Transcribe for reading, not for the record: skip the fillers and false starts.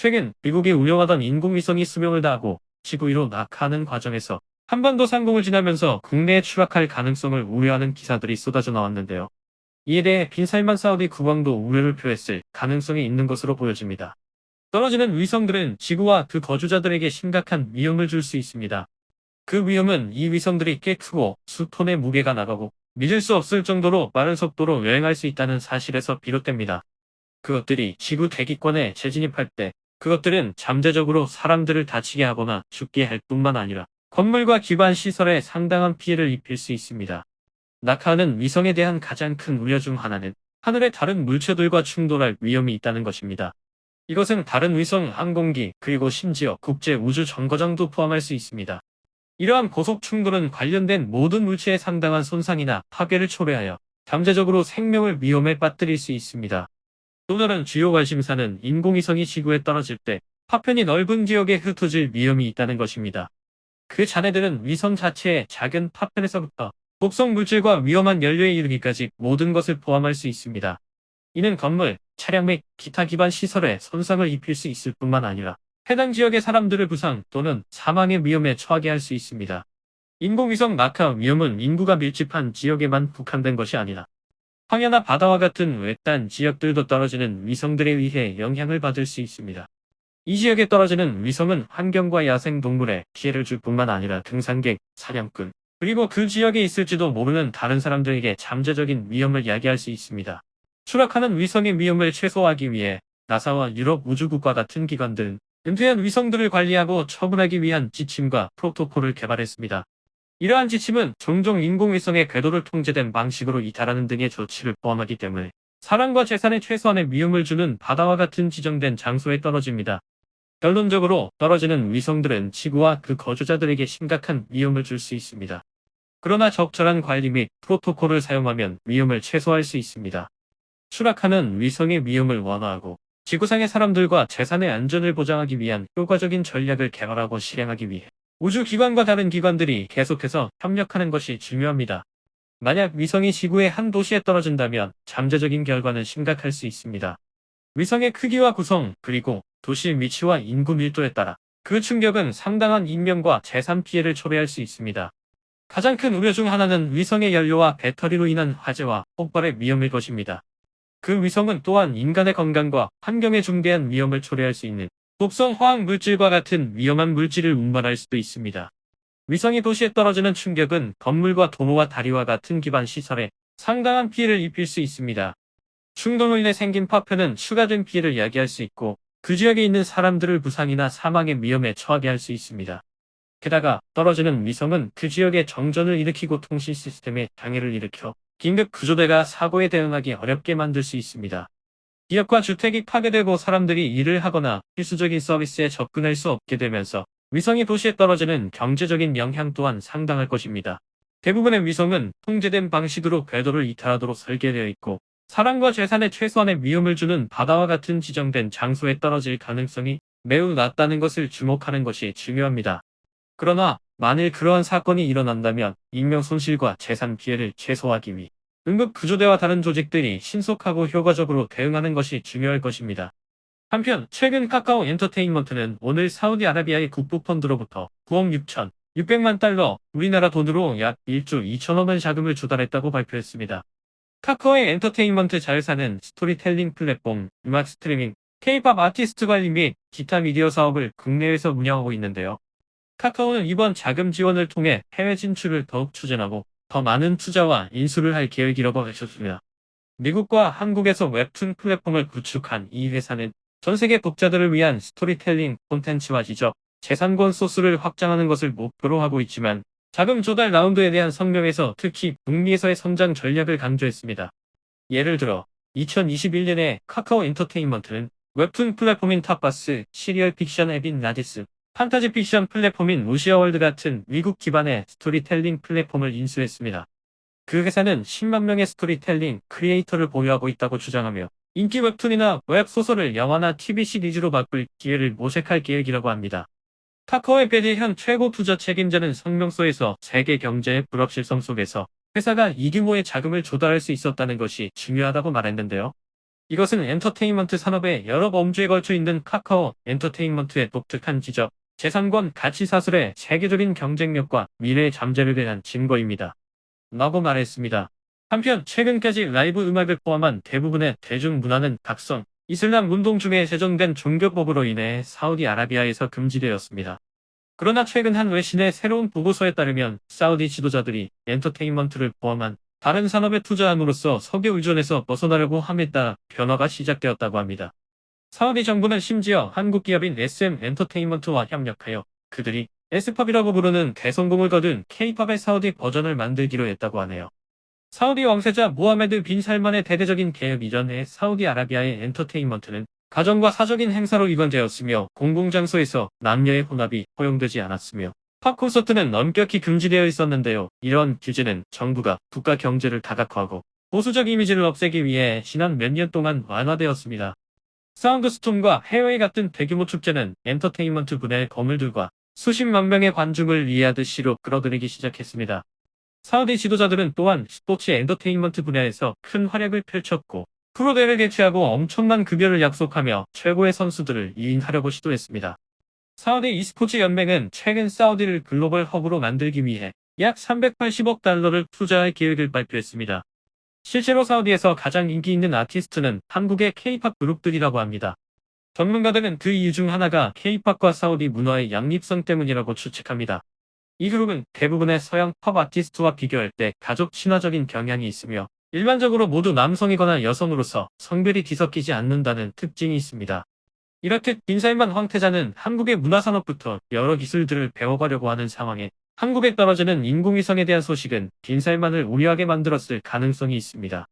최근 미국이 운영하던 인공위성이 수명을 다하고 지구 위로 낙하하는 과정에서 한반도 상공을 지나면서 국내에 추락할 가능성을 우려하는 기사들이 쏟아져 나왔는데요. 이에 대해 빈 살만 사우디 국왕도 우려를 표했을 가능성이 있는 것으로 보여집니다. 떨어지는 위성들은 지구와 그 거주자들에게 심각한 위험을 줄 수 있습니다. 그 위험은 이 위성들이 꽤 크고 수톤의 무게가 나가고 믿을 수 없을 정도로 빠른 속도로 여행할 수 있다는 사실에서 비롯됩니다. 그것들이 지구 대기권에 재진입할 때 그것들은 잠재적으로 사람들을 다치게 하거나 죽게 할 뿐만 아니라 건물과 기반 시설에 상당한 피해를 입힐 수 있습니다. 낙하하는 위성에 대한 가장 큰 우려 중 하나는 하늘의 다른 물체들과 충돌할 위험이 있다는 것입니다. 이것은 다른 위성, 항공기, 그리고 심지어 국제 우주 정거장도 포함할 수 있습니다. 이러한 고속 충돌은 관련된 모든 물체에 상당한 손상이나 파괴를 초래하여 잠재적으로 생명을 위험에 빠뜨릴 수 있습니다. 또 다른 주요 관심사는 인공위성이 지구에 떨어질 때 파편이 넓은 지역에 흩어질 위험이 있다는 것입니다. 그 잔해들은 위성 자체의 작은 파편에서부터 독성 물질과 위험한 연료에 이르기까지 모든 것을 포함할 수 있습니다. 이는 건물, 차량 및 기타 기반 시설에 손상을 입힐 수 있을 뿐만 아니라 해당 지역의 사람들을 부상 또는 사망의 위험에 처하게 할 수 있습니다. 인공위성 낙하 위험은 인구가 밀집한 지역에만 국한된 것이 아니라 황야나 바다와 같은 외딴 지역들도 떨어지는 위성들에 의해 영향을 받을 수 있습니다. 이 지역에 떨어지는 위성은 환경과 야생동물에 피해를 줄 뿐만 아니라 등산객, 사냥꾼, 그리고 그 지역에 있을지도 모르는 다른 사람들에게 잠재적인 위험을 야기할 수 있습니다. 추락하는 위성의 위험을 최소화하기 위해 나사와 유럽 우주국과 같은 기관들은 은퇴한 위성들을 관리하고 처분하기 위한 지침과 프로토콜을 개발했습니다. 이러한 지침은 종종 인공위성의 궤도를 통제된 방식으로 이탈하는 등의 조치를 포함하기 때문에 사람과 재산에 최소한의 위험을 주는 바다와 같은 지정된 장소에 떨어집니다. 결론적으로 떨어지는 위성들은 지구와 그 거주자들에게 심각한 위험을 줄 수 있습니다. 그러나 적절한 관리 및 프로토콜을 사용하면 위험을 최소화할 수 있습니다. 추락하는 위성의 위험을 완화하고 지구상의 사람들과 재산의 안전을 보장하기 위한 효과적인 전략을 개발하고 실행하기 위해 우주기관과 다른 기관들이 계속해서 협력하는 것이 중요합니다. 만약 위성이 지구의 한 도시에 떨어진다면 잠재적인 결과는 심각할 수 있습니다. 위성의 크기와 구성, 그리고 도시의 위치와 인구 밀도에 따라 그 충격은 상당한 인명과 재산 피해를 초래할 수 있습니다. 가장 큰 우려 중 하나는 위성의 연료와 배터리로 인한 화재와 폭발의 위험일 것입니다. 그 위성은 또한 인간의 건강과 환경에 중대한 위험을 초래할 수 있는 독성 화학 물질과 같은 위험한 물질을 운반할 수도 있습니다. 위성이 도시에 떨어지는 충격은 건물과 도로와 다리와 같은 기반 시설에 상당한 피해를 입힐 수 있습니다. 충돌로 인해 생긴 파편은 추가된 피해를 야기할 수 있고 그 지역에 있는 사람들을 부상이나 사망의 위험에 처하게 할 수 있습니다. 게다가 떨어지는 위성은 그 지역에 정전을 일으키고 통신 시스템에 장애를 일으켜 긴급 구조대가 사고에 대응하기 어렵게 만들 수 있습니다. 기업과 주택이 파괴되고 사람들이 일을 하거나 필수적인 서비스에 접근할 수 없게 되면서 위성이 도시에 떨어지는 경제적인 영향 또한 상당할 것입니다. 대부분의 위성은 통제된 방식으로 궤도를 이탈하도록 설계되어 있고 사람과 재산에 최소한의 위험을 주는 바다와 같은 지정된 장소에 떨어질 가능성이 매우 낮다는 것을 주목하는 것이 중요합니다. 그러나 만일 그러한 사건이 일어난다면 인명 손실과 재산 피해를 최소화하기 위해 응급구조대와 다른 조직들이 신속하고 효과적으로 대응하는 것이 중요할 것입니다. 한편 최근 카카오 엔터테인먼트는 오늘 사우디아라비아의 국부펀드로부터 9억 6,600만 달러, 우리나라 돈으로 약 1조 2천억 원 자금을 조달했다고 발표했습니다. 카카오의 엔터테인먼트 자회사는 스토리텔링 플랫폼, 음악 스트리밍, K-팝 아티스트 관리 및 기타 미디어 사업을 국내에서 운영하고 있는데요. 카카오는 이번 자금 지원을 통해 해외 진출을 더욱 추진하고 더 많은 투자와 인수를 할 계획이라고 밝혔습니다. 미국과 한국에서 웹툰 플랫폼을 구축한 이 회사는 전 세계 독자들을 위한 스토리텔링 콘텐츠와 지적, 재산권 소스를 확장하는 것을 목표로 하고 있지만 자금 조달 라운드에 대한 성명에서 특히 북미에서의 성장 전략을 강조했습니다. 예를 들어 2021년에 카카오 엔터테인먼트는 웹툰 플랫폼인 탑바스, 시리얼 픽션 앱인 라디스, 판타지 픽션 플랫폼인 루시아월드 같은 미국 기반의 스토리텔링 플랫폼을 인수했습니다. 그 회사는 10만 명의 스토리텔링 크리에이터를 보유하고 있다고 주장하며 인기 웹툰이나 웹소설을 영화나 TV 시리즈로 바꿀 기회를 모색할 계획이라고 합니다. 카카오의 배제 현 최고 투자 책임자는 성명서에서 세계 경제의 불확실성 속에서 회사가 이 규모의 자금을 조달할 수 있었다는 것이 중요하다고 말했는데요. 이것은 엔터테인먼트 산업의 여러 범주에 걸쳐 있는 카카오 엔터테인먼트의 독특한 지적, 재산권 가치 사슬의 세계적인 경쟁력과 미래의 잠재력에 대한 증거입니다. 라고 말했습니다. 한편 최근까지 라이브 음악을 포함한 대부분의 대중문화는 각성, 이슬람 운동 중에 제정된 종교법으로 인해 사우디아라비아에서 금지되었습니다. 그러나 최근 한 외신의 새로운 보고서에 따르면 사우디 지도자들이 엔터테인먼트를 포함한 다른 산업에 투자함으로써 석유 의존에서 벗어나려고 함에 따라 변화가 시작되었다고 합니다. 사우디 정부는 심지어 한국 기업인 SM 엔터테인먼트와 협력하여 그들이 S팝이라고 부르는 대성공을 거둔 K-팝의 사우디 버전을 만들기로 했다고 하네요. 사우디 왕세자 모하메드 빈 살만의 대대적인 개혁 이전에 사우디아라비아의 엔터테인먼트는 가정과 사적인 행사로 이관되었으며 공공장소에서 남녀의 혼합이 허용되지 않았으며 팝 콘서트는 엄격히 금지되어 있었는데요. 이런 규제는 정부가 국가 경제를 다각화하고 보수적 이미지를 없애기 위해 지난 몇 년 동안 완화되었습니다. 사운드스톰과 해외 같은 대규모 축제는 엔터테인먼트 분야의 거물들과 수십만 명의 관중을 이해하듯 시로 끌어들이기 시작했습니다. 사우디 지도자들은 또한 스포츠 엔터테인먼트 분야에서 큰 활약을 펼쳤고 프로대회를 개최하고 엄청난 급여를 약속하며 최고의 선수들을 유인하려고 시도했습니다. 사우디 e스포츠 연맹은 최근 사우디를 글로벌 허브로 만들기 위해 약 380억 달러를 투자할 계획을 발표했습니다. 실제로 사우디에서 가장 인기 있는 아티스트는 한국의 K-팝 그룹들이라고 합니다. 전문가들은 그 이유 중 하나가 K-팝과 사우디 문화의 양립성 때문이라고 추측합니다. 이 그룹은 대부분의 서양 팝 아티스트와 비교할 때 가족 친화적인 경향이 있으며 일반적으로 모두 남성이거나 여성으로서 성별이 뒤섞이지 않는다는 특징이 있습니다. 이렇듯 빈살만 황태자는 한국의 문화산업부터 여러 기술들을 배워가려고 하는 상황에 한국에 떨어지는 인공위성에 대한 소식은 빈살만을 우려하게 만들었을 가능성이 있습니다.